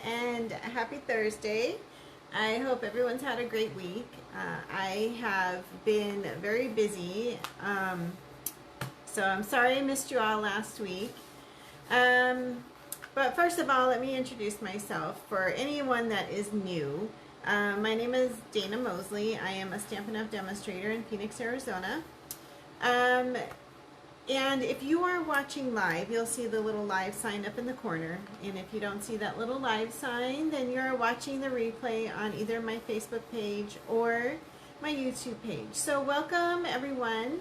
and happy Thursday. I hope everyone's had a great week. I have been very busy, so I'm sorry I missed you all last week. But first of all, let me introduce myself for anyone that is new. My name is Dana Mosley. I am a Stampin' Up! Demonstrator in Phoenix, Arizona. And if you are watching live, you'll see the little live sign up in the corner. And if you don't see that little live sign, then you're watching the replay on either my Facebook page or my YouTube page. So welcome, everyone.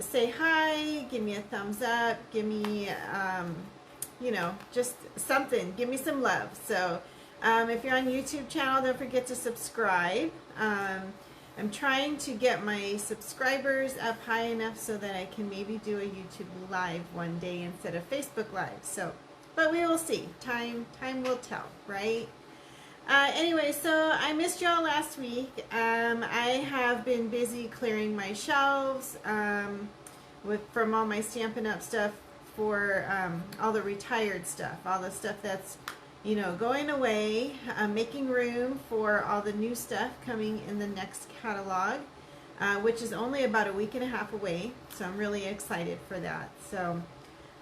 Say hi, give me a thumbs up, give me, just something. Give me some love. So if you're on YouTube channel, don't forget to subscribe. I'm trying to get my subscribers up high enough so that I can maybe do a YouTube live one day instead of Facebook live. So, but we will see. Time will tell, right? Anyway, so I missed y'all last week. I have been busy clearing my shelves from all my Stampin' Up! Stuff for all the retired stuff, all the stuff that's going away, making room for all the new stuff coming in the next catalog, which is only about a week and a half away. So I'm really excited for that. So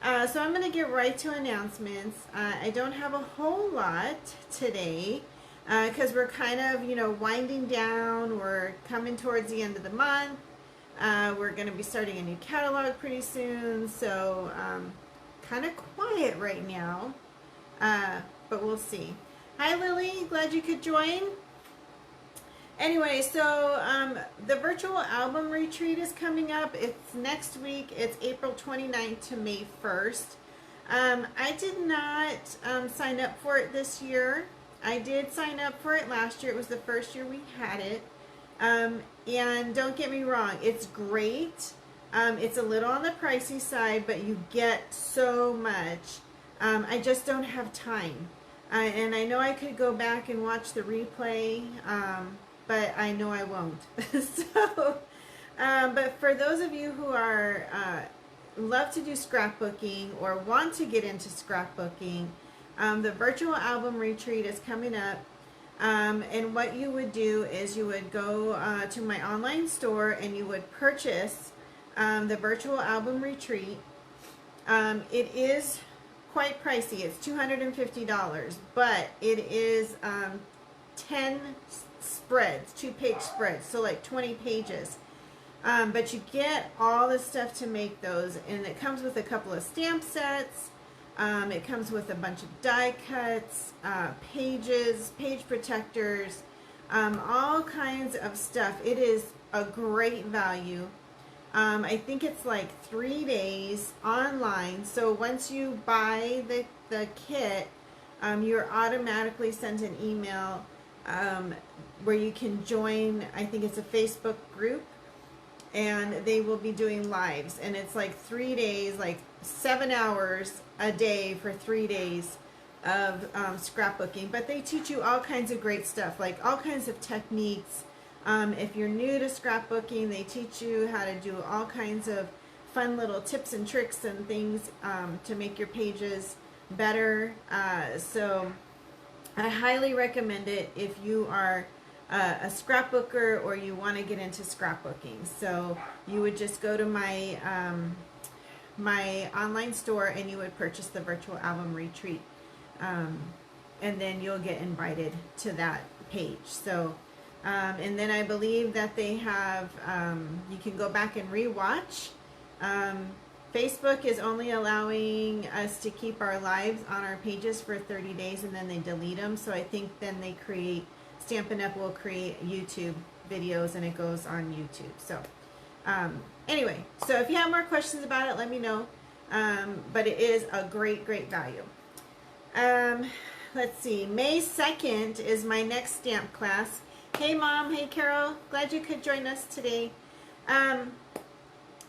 I'm going to get right to announcements. I don't have a whole lot today because we're kind of, winding down. We're coming towards the end of the month. We're going to be starting a new catalog pretty soon. So kind of quiet right now. But we'll see. Hi, Lily. Glad you could join. Anyway, so the virtual album retreat is coming up. It's next week. It's April 29th to May 1st. I did not sign up for it this year. I did sign up for it last year. It was the first year we had it. And don't get me wrong, it's great. It's a little on the pricey side, but you get so much. I just don't have time. And I know I could go back and watch the replay, but I know I won't. So, but for those of you who are love to do scrapbooking or want to get into scrapbooking, the virtual album retreat is coming up. And what you would do is you would go to my online store and you would purchase the virtual album retreat. It is quite pricey. It's $250, but it is 10 spreads, 2-page spreads, so like 20 pages. But you get all the stuff to make those, and it comes with a couple of stamp sets. It comes with a bunch of die cuts, pages, page protectors, all kinds of stuff. It is a great value. I think it's like 3 days online. So once you buy the kit, you're automatically sent an email where you can join. I think it's a Facebook group, and they will be doing lives. And it's like 3 days, like 7 hours a day for 3 days of scrapbooking. But they teach you all kinds of great stuff, like all kinds of techniques. If you're new to scrapbooking, they teach you how to do all kinds of fun little tips and tricks and things to make your pages better. So I highly recommend it if you are a scrapbooker or you want to get into scrapbooking. So you would just go to my my online store and you would purchase the virtual album retreat, and then you'll get invited to that page. So and then I believe that they have, you can go back and rewatch. Facebook is only allowing us to keep our lives on our pages for 30 days and then they delete them. So I think then they create, Stampin' Up! Will create YouTube videos and it goes on YouTube. So anyway, so if you have more questions about it, let me know. But it is a great, great value. Let's see, May 2nd is my next stamp class. Hey Mom, hey Carol, glad you could join us today.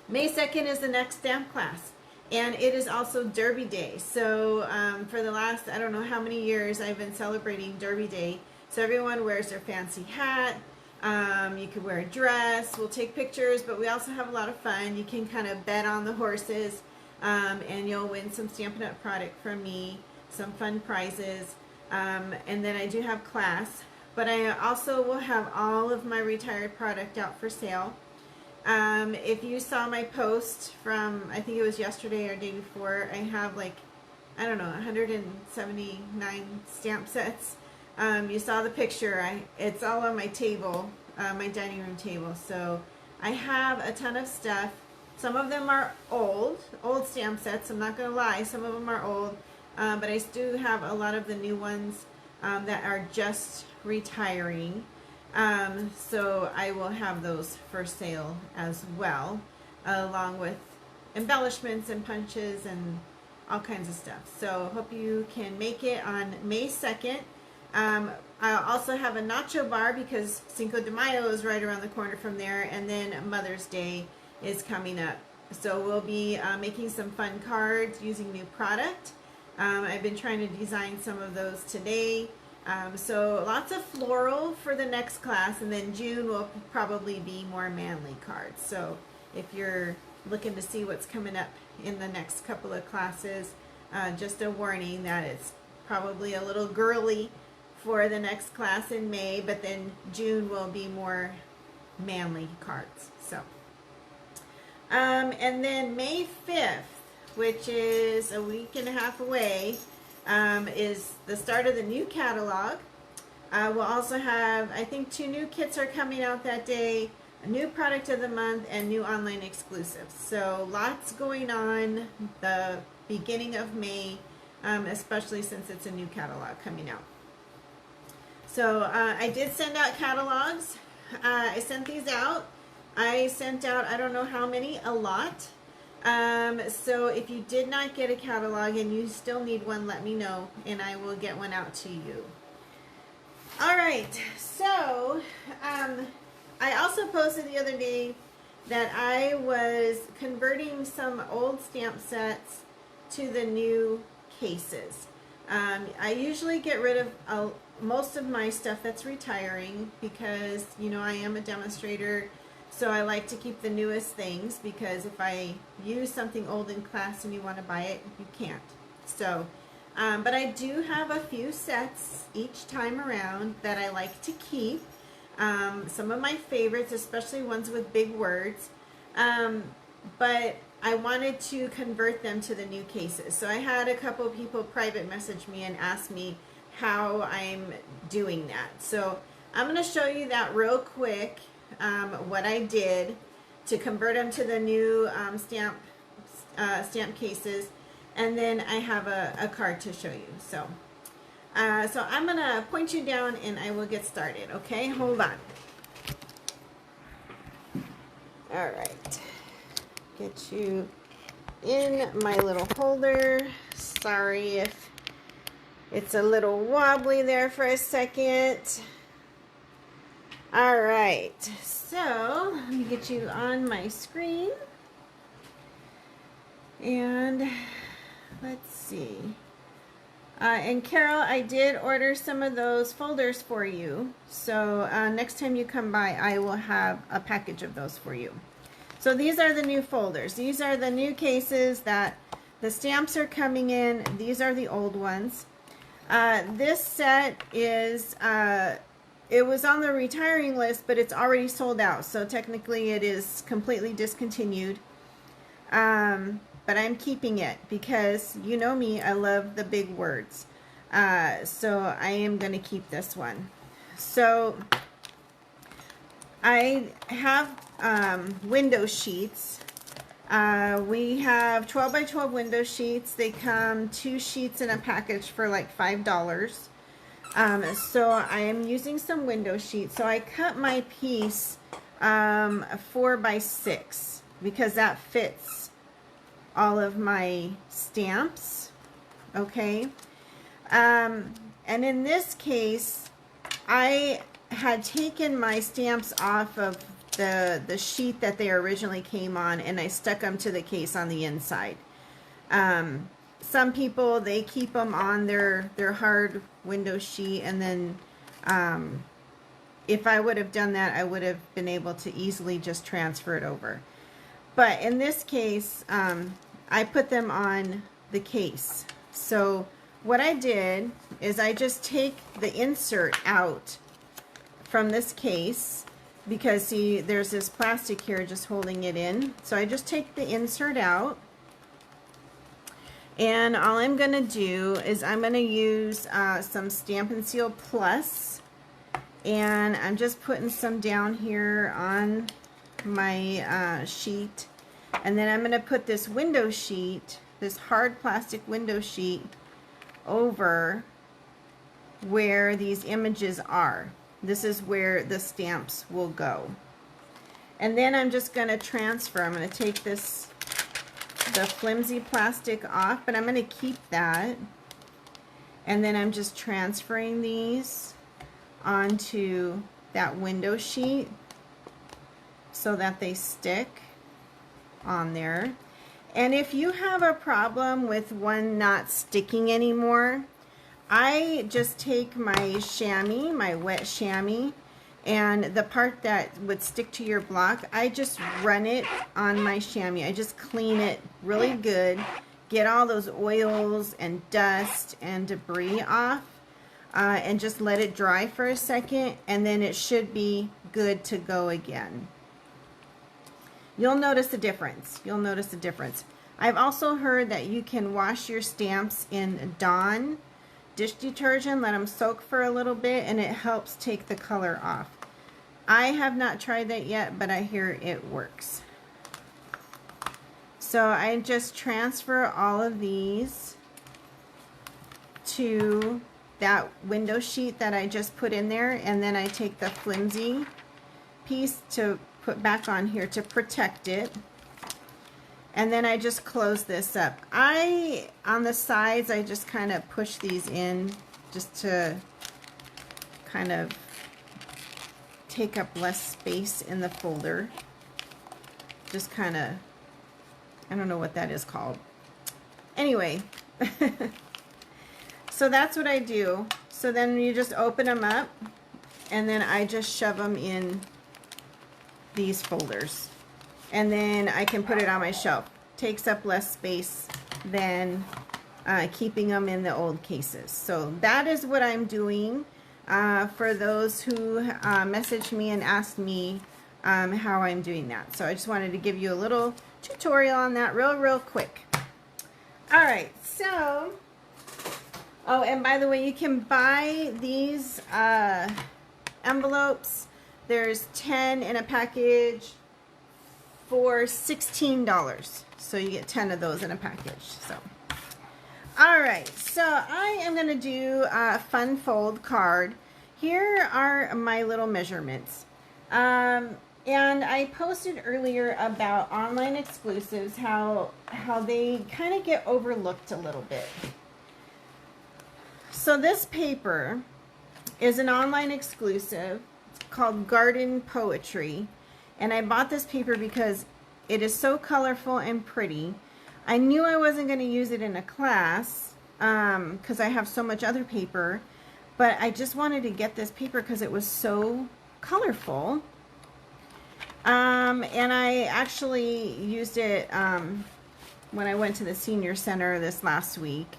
May 2nd is the next stamp class, and it is also Derby Day. So for the last, I don't know how many years, I've been celebrating Derby Day. So everyone wears their fancy hat. You could wear a dress. We'll take pictures, but we also have a lot of fun. You can kind of bet on the horses, and you'll win some Stampin' Up! Product from me, some fun prizes. And then I do have class, but I also will have all of my retired product out for sale. If you saw my post from, I think it was yesterday or day before, I have like, I don't know, 179 stamp sets. You saw the picture. It's all on my table, my dining room table. So I have a ton of stuff. Some of them are old stamp sets. I'm not going to lie. Some of them are old. But I do have a lot of the new ones that are just retiring. So I will have those for sale as well, along with embellishments and punches and all kinds of stuff. So hope you can make it on May 2nd. I'll also have a nacho bar because Cinco de Mayo is right around the corner from there, and then Mother's Day is coming up. So we'll be making some fun cards using new product. I've been trying to design some of those today. So lots of floral for the next class, and then June will probably be more manly cards. So if you're looking to see what's coming up in the next couple of classes, just a warning that it's probably a little girly for the next class in May, but then June will be more manly cards. So, and then May 5th, which is a week and a half away, is the start of the new catalog. We'll also have, I think, 2 new kits are coming out that day, a new product of the month, and new online exclusives. So lots going on the beginning of May, especially since it's a new catalog coming out. So I did send out catalogs. I sent these out. I sent out, I don't know how many, a lot. So if you did not get a catalog and you still need one, let me know and I will get one out to you. All right, so I also posted the other day that I was converting some old stamp sets to the new cases. I usually get rid of most of my stuff that's retiring because, you know, I am a demonstrator, so I like to keep the newest things because if I use something old in class and you want to buy it, you can't. So, but I do have a few sets each time around that I like to keep. Some of my favorites, especially ones with big words, but I wanted to convert them to the new cases. So I had a couple people private message me and ask me how I'm doing that. So I'm going to show you that real quick, what I did to convert them to the new stamp cases, and then I have a card to show you. So I'm going to point you down and I will get started. Okay, hold on. All right, get you in my little holder. Sorry if it's a little wobbly there for a second. All right, so let me get you on my screen. And let's see. And Carol, I did order some of those folders for you. So next time you come by, I will have a package of those for you. So these are the new folders. These are the new cases that the stamps are coming in. These are the old ones. This set is, it was on the retiring list, but it's already sold out. So technically it is completely discontinued. But I'm keeping it because you know me, I love the big words. So I am going to keep this one. So I have window sheets. We have 12 by 12 window sheets. They come 2 sheets in a package for like $5. So I am using some window sheets. So I cut my piece 4 by 6 because that fits all of my stamps. Okay. And in this case, I had taken my stamps off of the sheet that they originally came on, and I stuck them to the case on the inside. Some people, they keep them on their hard window sheet, and then if I would have done that, I would have been able to easily just transfer it over. But in this case, I put them on the case. So what I did is I just take the insert out from this case, because see, there's this plastic here just holding it in. So I just take the insert out, and all I'm going to do is I'm going to use some Stampin' Seal Plus, and I'm just putting some down here on my sheet, and then I'm going to put this window sheet, this hard plastic window sheet, over where these images are. This is where the stamps will go. And then I'm just going to transfer. I'm going to take this, the flimsy plastic off, but I'm going to keep that. And then I'm just transferring these onto that window sheet so that they stick on there. And if you have a problem with one not sticking anymore, I just take my chamois, my wet chamois, and the part that would stick to your block, I just run it on my chamois. I just clean it really good, get all those oils and dust and debris off, and just let it dry for a second, and then it should be good to go again. You'll notice a difference. You'll notice a difference. I've also heard that you can wash your stamps in Dawn dish detergent, let them soak for a little bit, and it helps take the color off. I have not tried that yet, but I hear it works. So I just transfer all of these to that window sheet that I just put in there, and then I take the flimsy piece to put back on here to protect it. And then I just close this up. On the sides, I just kind of push these in just to kind of take up less space in the folder. Just kind of, I don't know what that is called. Anyway, so that's what I do. So then you just open them up, and then I just shove them in these folders. And then I can put it on my shelf. Takes up less space than keeping them in the old cases. So that is what I'm doing for those who messaged me and asked me how I'm doing that. So I just wanted to give you a little tutorial on that real quick. Alright, so, oh, and by the way, you can buy these envelopes. There's 10 in a package for $16. So you get 10 of those in a package. So, all right. So I am going to do a fun fold card. Here are my little measurements. And I posted earlier about online exclusives, how they kind of get overlooked a little bit. So this paper is an online exclusive. It's called Garden Poetry. And I bought this paper because it is so colorful and pretty. I knew I wasn't going to use it in a class because I have so much other paper, but I just wanted to get this paper because it was so colorful. And I actually used it when I went to the senior center this last week.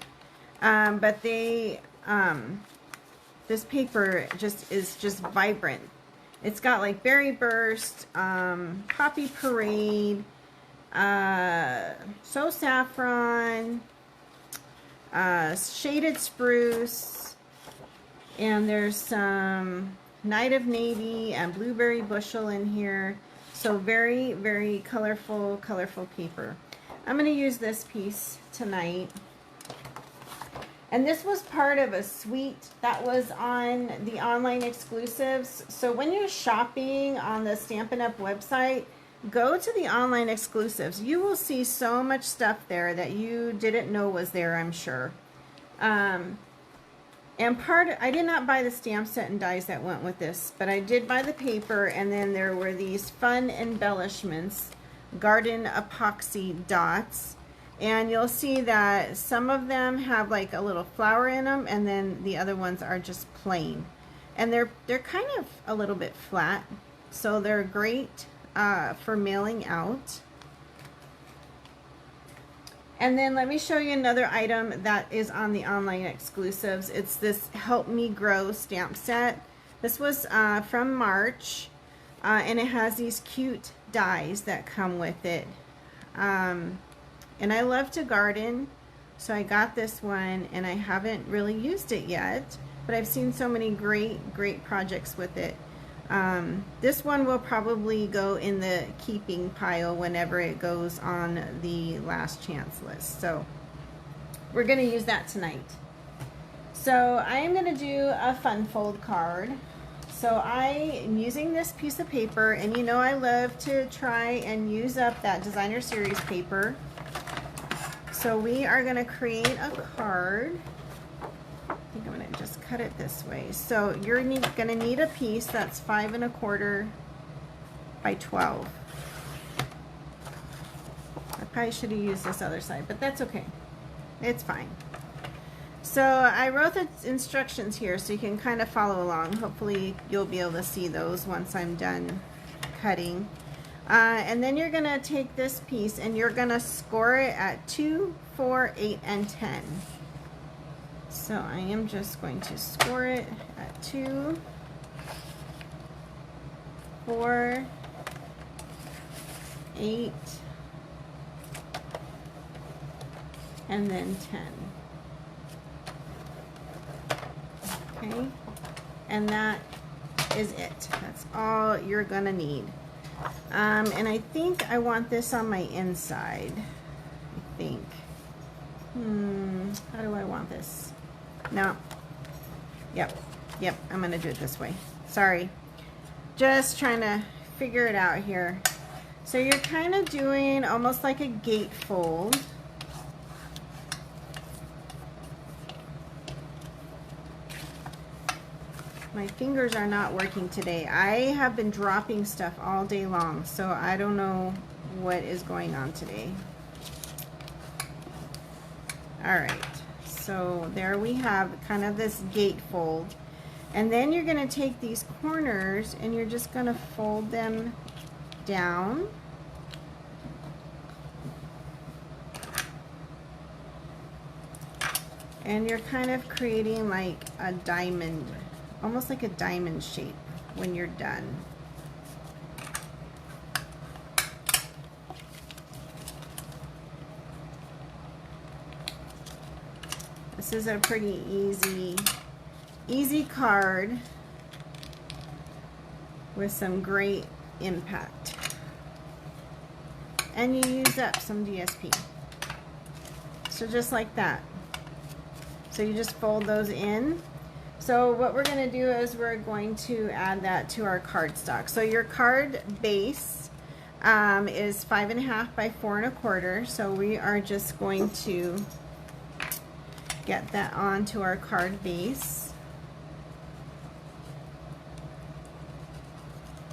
But they, this paper is just vibrant. It's got like Berry Burst, Poppy Parade, So Saffron, Shaded Spruce, and there's some Night of Navy and Blueberry Bushel in here. So very colorful paper. I'm going to use this piece tonight. And this was part of a suite that was on the online exclusives. So when you're shopping on the Stampin' Up! Website, go to the online exclusives. You will see so much stuff there that you didn't know was there, I'm sure. And I did not buy the stamp set and dies that went with this, but I did buy the paper, and then there were these fun embellishments, garden epoxy dots. And you'll see that some of them have like a little flower in them, and then the other ones are just plain. And they're kind of a little bit flat, so they're great for mailing out. And then let me show you another item that is on the online exclusives. It's this Help Me Grow stamp set. This was from March, and it has these cute dies that come with it. And I love to garden, so I got this one, and I haven't really used it yet, but I've seen so many great projects with it. This one will probably go in the keeping pile whenever it goes on the last chance list. So we're going to use that tonight. So I am going to do a fun fold card. So I am using this piece of paper, and you know I love to try and use up that designer series paper. So we are going to create a card. I think I'm going to just cut it this way. So you're going to need a piece that's 5 1/4 by 12. I probably should have used this other side, but that's okay. It's fine. So I wrote the instructions here so you can kind of follow along. Hopefully you'll be able to see those once I'm done cutting. And then you're going to take this piece and you're going to score it at 2, 4, 8, and 10. So I am just going to score it at 2, 4, 8, and then 10. Okay, and that is it. That's all you're gonna need. And I think I want this on my inside. I think. How do I want this? No. Yep, I'm gonna do it this way. Sorry. Just trying to figure it out here. So you're kind of doing almost like a gatefold. My fingers are not working today. I have been dropping stuff all day long, so I don't know what is going on today. All right, so there we have kind of this gatefold. And then you're going to take these corners and you're just going to fold them down. And you're kind of creating like a diamond, almost like a diamond shape when you're done. This is a pretty easy card with some great impact. And you use up some DSP. So just like that. So you just fold those in. So what we're going to do is we're going to add that to our cardstock. So your card base is 5 1/2 by 4 1/4. So we are just going to get that onto our card base.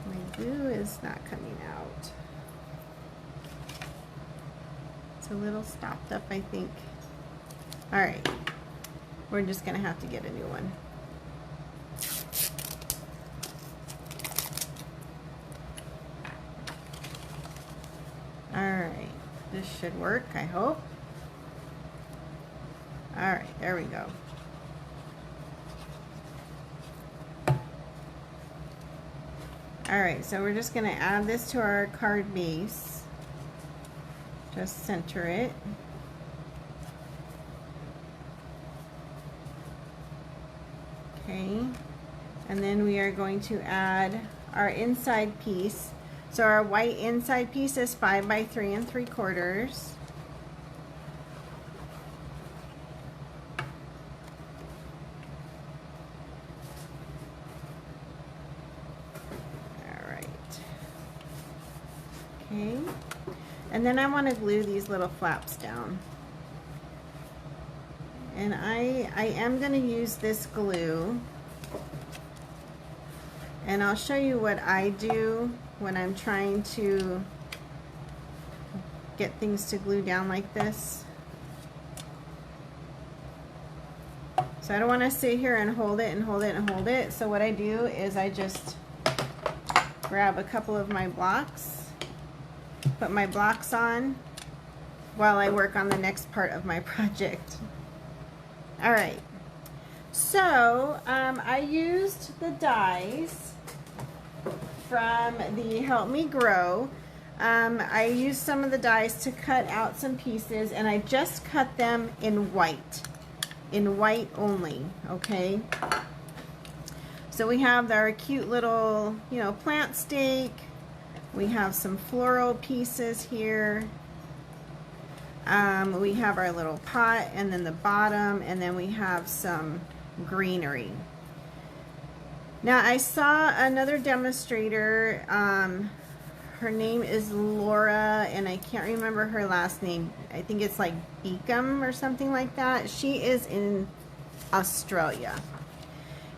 My glue is not coming out. It's a little stopped up, I think. All right, we're just going to have to get a new one. All right, this should work, I hope. All right, there we go. All right, so we're just going to add this to our card base. Just center it. Okay, and then we are going to add our inside piece. So our white inside piece is 5 by 3 3/4. All right. Okay, and then I want to glue these little flaps down. And I am going to use this glue, and I'll show you what I do when I'm trying to get things to glue down like this. So I don't want to sit here and hold it and hold it and hold it. So what I do is I just grab a couple of my blocks, put my blocks on, while I work on the next part of my project. All right, so I used the dies from the Help Me Grow. I used some of the dies to cut out some pieces, and I just cut them in white only, okay? So we have our cute little, you know, plant stake. We have some floral pieces here. We have our little pot and then the bottom, and then we have some greenery. Now I saw another demonstrator, her name is Laura, and I can't remember her last name. I think it's like Beacom or something like that. She is in Australia.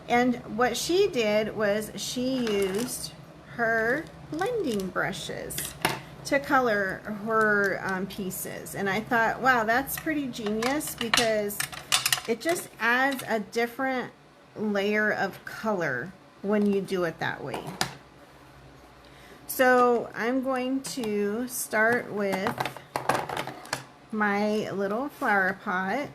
And what she did was she used her blending brushes to color her pieces. And I thought, wow, that's pretty genius, because it just adds a different layer of color when you do it that way. So I'm going to start with my little flower pot.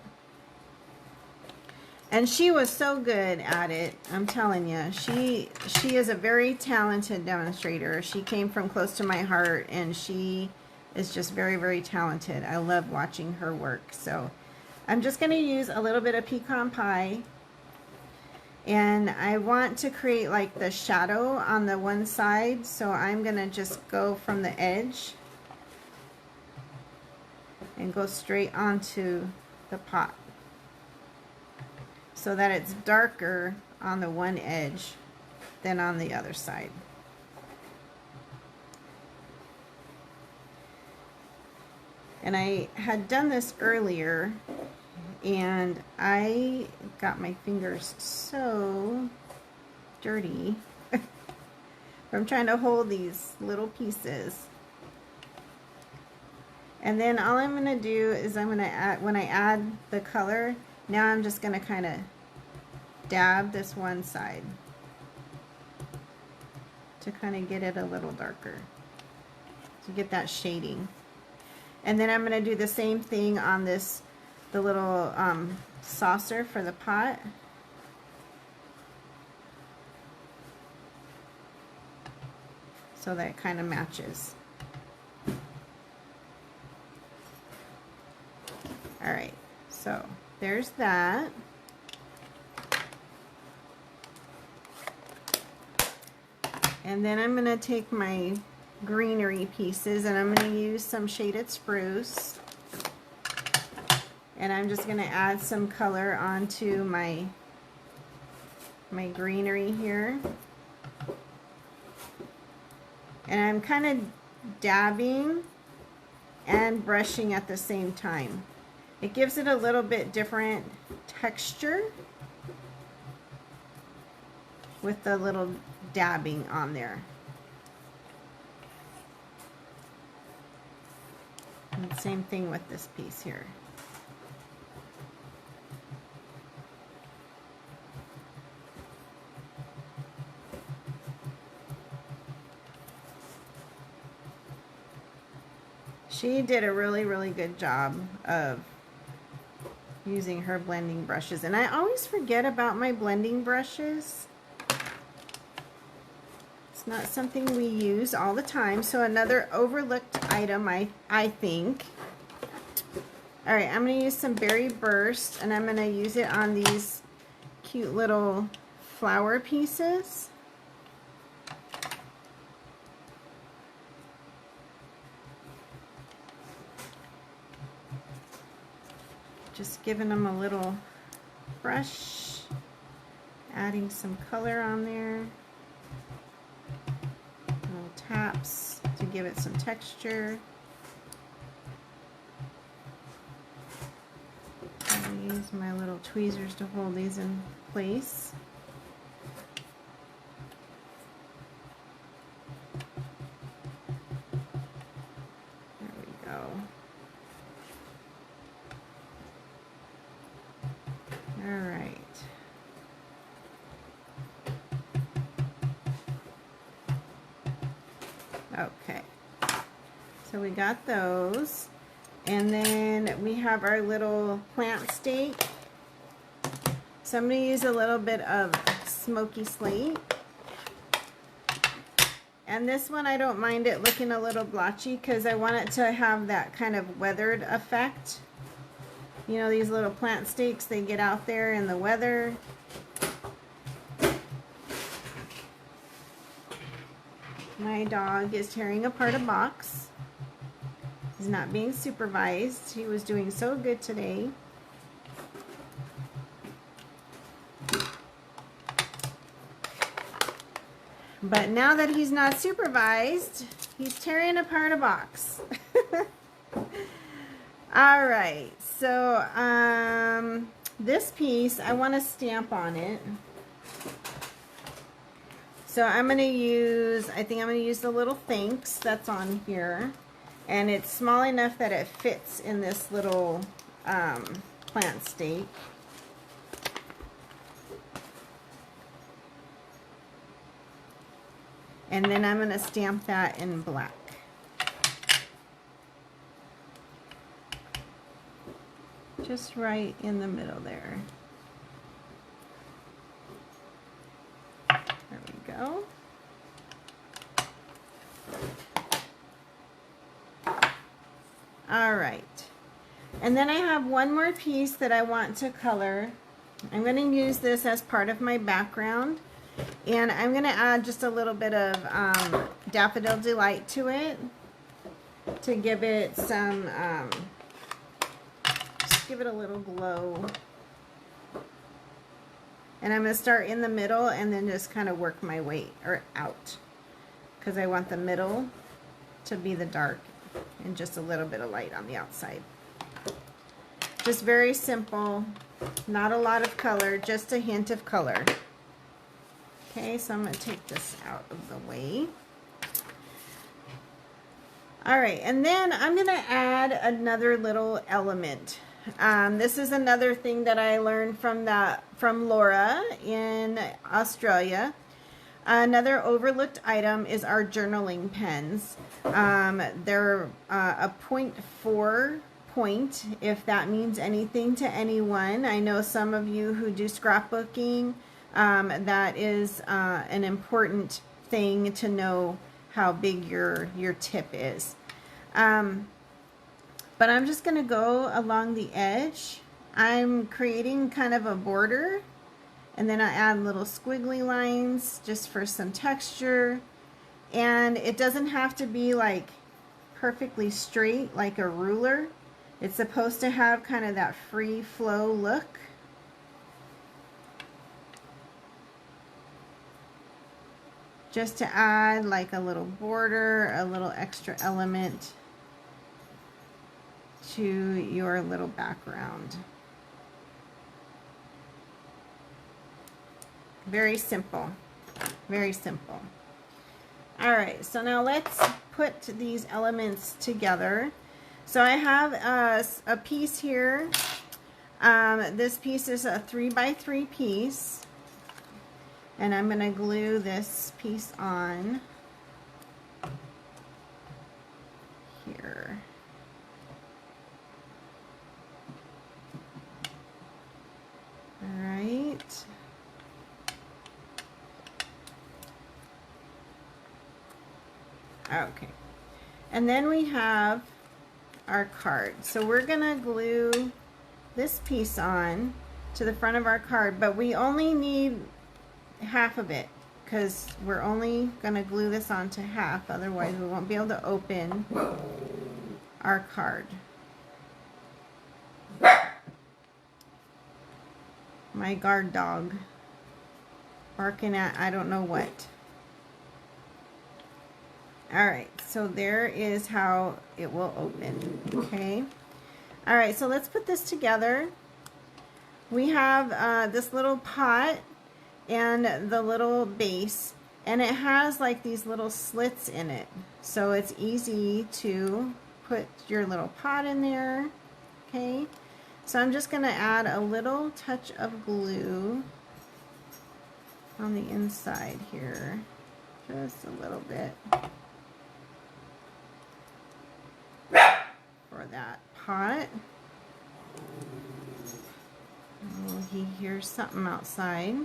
And she was so good at it, I'm telling you. She is a very talented demonstrator. She came from close to my heart, and she is just very, very talented. I love watching her work. So I'm just going to use a little bit of pecan pie. And I want to create like the shadow on the one side. So I'm going to just go from the edge and go straight onto the pot, so that it's darker on the one edge than on the other side. And I had done this earlier, and I got my fingers so dirty from trying to hold these little pieces. And then all I'm going to do is I'm going to add, when I add the color, now I'm just going to kind of dab this one side to kind of get it a little darker, to get that shading. And then I'm going to do the same thing on this, the little saucer for the pot. So that it kind of matches. All right, so there's that. And then I'm going to take my greenery pieces, and I'm going to use some shaded spruce. And I'm just going to add some color onto my greenery here. And I'm kind of dabbing and brushing at the same time. It gives it a little bit different texture with the little dabbing on there. And same thing with this piece here. She did a really, really good job of using her blending brushes. And I always forget about my blending brushes. It's not something we use all the time. So another overlooked item, I think. All right, I'm going to use some Berry Burst, and I'm going to use it on these cute little flower pieces. Just giving them a little brush, adding some color on there, little taps to give it some texture. I'm use my little tweezers to hold these in place. There we go. All right. Okay. So we got those. And then we have our little plant stake. So I'm going to use a little bit of smoky slate. And this one, I don't mind it looking a little blotchy because I want it to have that kind of weathered effect. You know, these little plant stakes, they get out there in the weather. My dog is tearing apart a box. He's not being supervised. He was doing so good today. But now that he's not supervised, he's tearing apart a box. All right, so this piece, I want to stamp on it. So I'm going to use, I think I'm going to use the little thanks that's on here. And it's small enough that it fits in this little plant stake. And then I'm going to stamp that in black. Just right in the middle there. There we go. All right. And then I have one more piece that I want to color. I'm going to use this as part of my background. And I'm going to add just a little bit of Daffodil Delight to it to give it some, just give it a little glow. And I'm going to start in the middle and then just kind of work my way out because I want the middle to be the dark and just a little bit of light on the outside. Just very simple, not a lot of color, just a hint of color. Okay, so I'm going to take this out of the way. All right, and then I'm going to add another little element. This is another thing that I learned from Laura in Australia. Another overlooked item is our journaling pens. They're a 0.4 point, if that means anything to anyone. I know some of you who do scrapbooking, that is an important thing to know how big your tip is. But I'm just going to go along the edge. I'm creating kind of a border, and then I add little squiggly lines just for some texture. And it doesn't have to be like perfectly straight like a ruler. It's supposed to have kind of that free flow look. Just to add like a little border, a little extra element to your little background. Very simple, very simple. All right, so now let's put these elements together. So I have a piece here. This piece is a 3x3 piece. And I'm going to glue this piece on here. All right. Okay. And then we have our card. So we're going to glue this piece on to the front of our card, but we only need half of it because we're only going to glue this onto half, otherwise we won't be able to open our card. My guard dog barking at I don't know what. Alright, so there is how it will open. Okay. Alright, so let's put this together. We have this little pot and the little base, and it has like these little slits in it, so it's easy to put your little pot in there. Okay, so I'm just going to add a little touch of glue on the inside here, just a little bit for that pot. Oh, he hears something outside.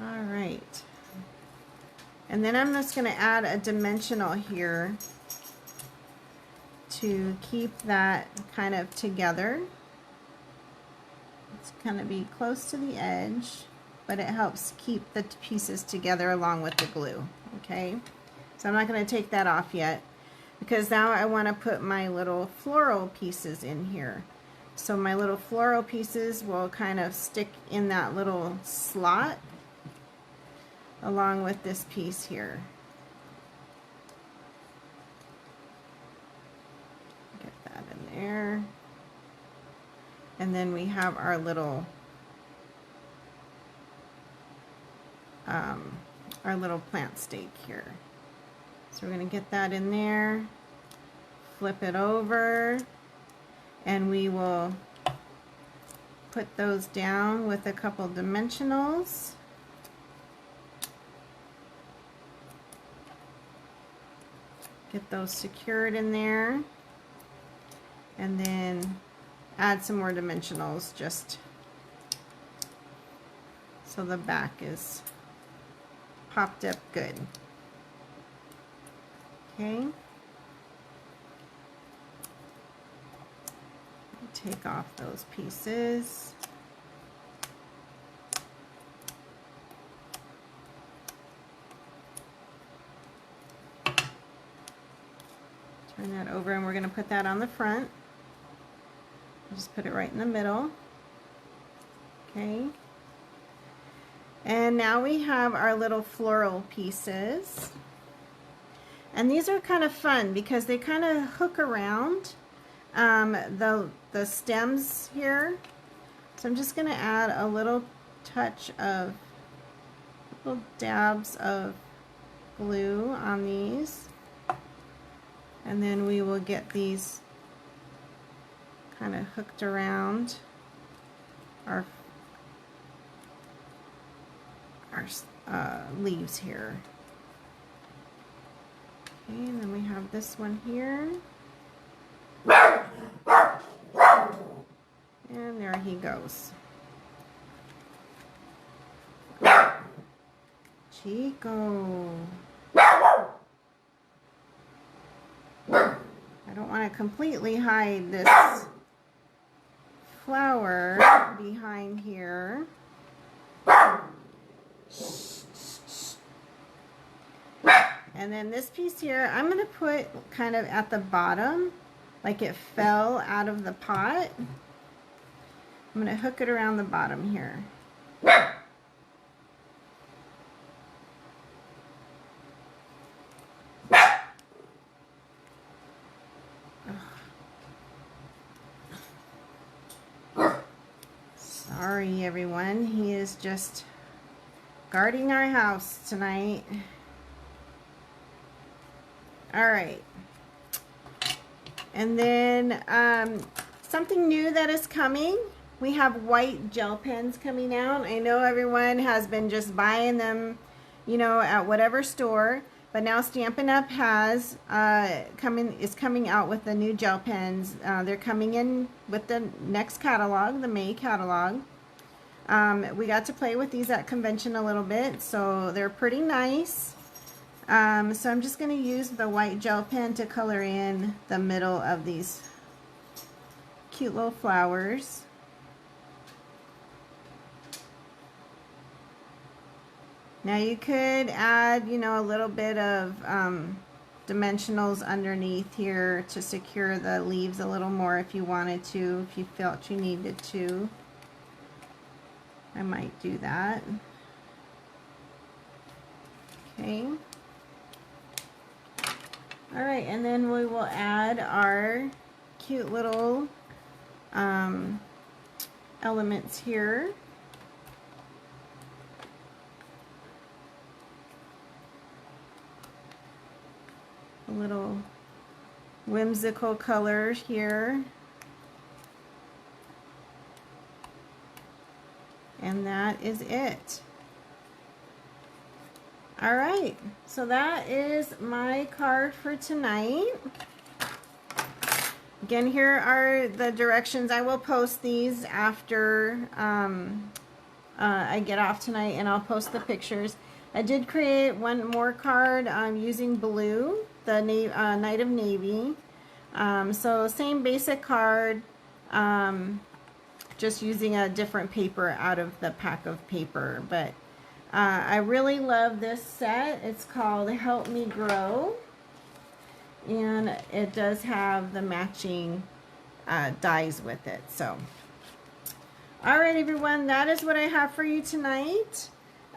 All right. And then I'm just going to add a dimensional here to keep that kind of together. It's going to be close to the edge, but it helps keep the pieces together along with the glue. Okay, so I'm not going to take that off yet because now I want to put my little floral pieces in here. So my little floral pieces will kind of stick in that little slot along with this piece here. Get that in there. And then we have our little plant stake here. So we're going to get that in there, flip it over, and we will put those down with a couple dimensionals. Get those secured in there, and then add some more dimensionals just so the back is popped up good. Okay. Take off those pieces. Turn that over, and we're going to put that on the front. Just put it right in the middle. Okay. And now we have our little floral pieces. And these are kind of fun because they kind of hook around the stems here. So I'm just going to add a little touch of little dabs of glue on these. And then we will get these kind of hooked around our leaves here. Okay, and then we have this one here. And there he goes. Chico. I don't want to completely hide this flower behind here. And then this piece here, I'm going to put kind of at the bottom, like it fell out of the pot. I'm going to hook it around the bottom here. Sorry everyone, he is just guarding our house tonight. Alright, and then something new that is coming. We have white gel pens coming out. I know everyone has been just buying them, you know, at whatever store, but now Stampin' Up! Has is coming out with the new gel pens. They're coming in with the next catalog, the May catalog. We got to play with these at convention a little bit, so they're pretty nice. So I'm just going to use the white gel pen to color in the middle of these cute little flowers. Now you could add, you know, a little bit of dimensionals underneath here to secure the leaves a little more if you wanted to, if you felt you needed to. I might do that. Okay. Alright, and then we will add our cute little elements here. A little whimsical colors here. And that is it. Alright, so that is my card for tonight. Again, here are the directions. I will post these after I get off tonight, and I'll post the pictures. I did create one more card using blue, the Knight of Navy. So same basic card, just using a different paper out of the pack of paper. But I really love this set. It's called Help Me Grow. And it does have the matching dies with it. So, all right, everyone, that is what I have for you tonight.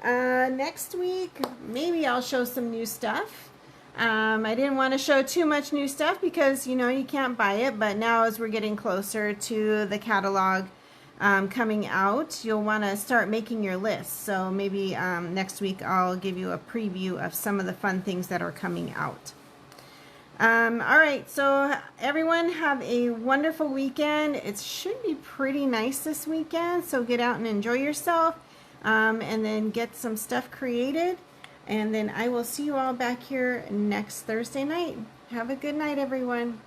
Next week, maybe I'll show some new stuff. I didn't want to show too much new stuff because, you know, you can't buy it. But now as we're getting closer to the catalog coming out, you'll want to start making your list. So maybe next week I'll give you a preview of some of the fun things that are coming out. All right, so everyone have a wonderful weekend. It should be pretty nice this weekend, so get out and enjoy yourself, and then get some stuff created, and then I will see you all back here next Thursday night. Have a good night, everyone.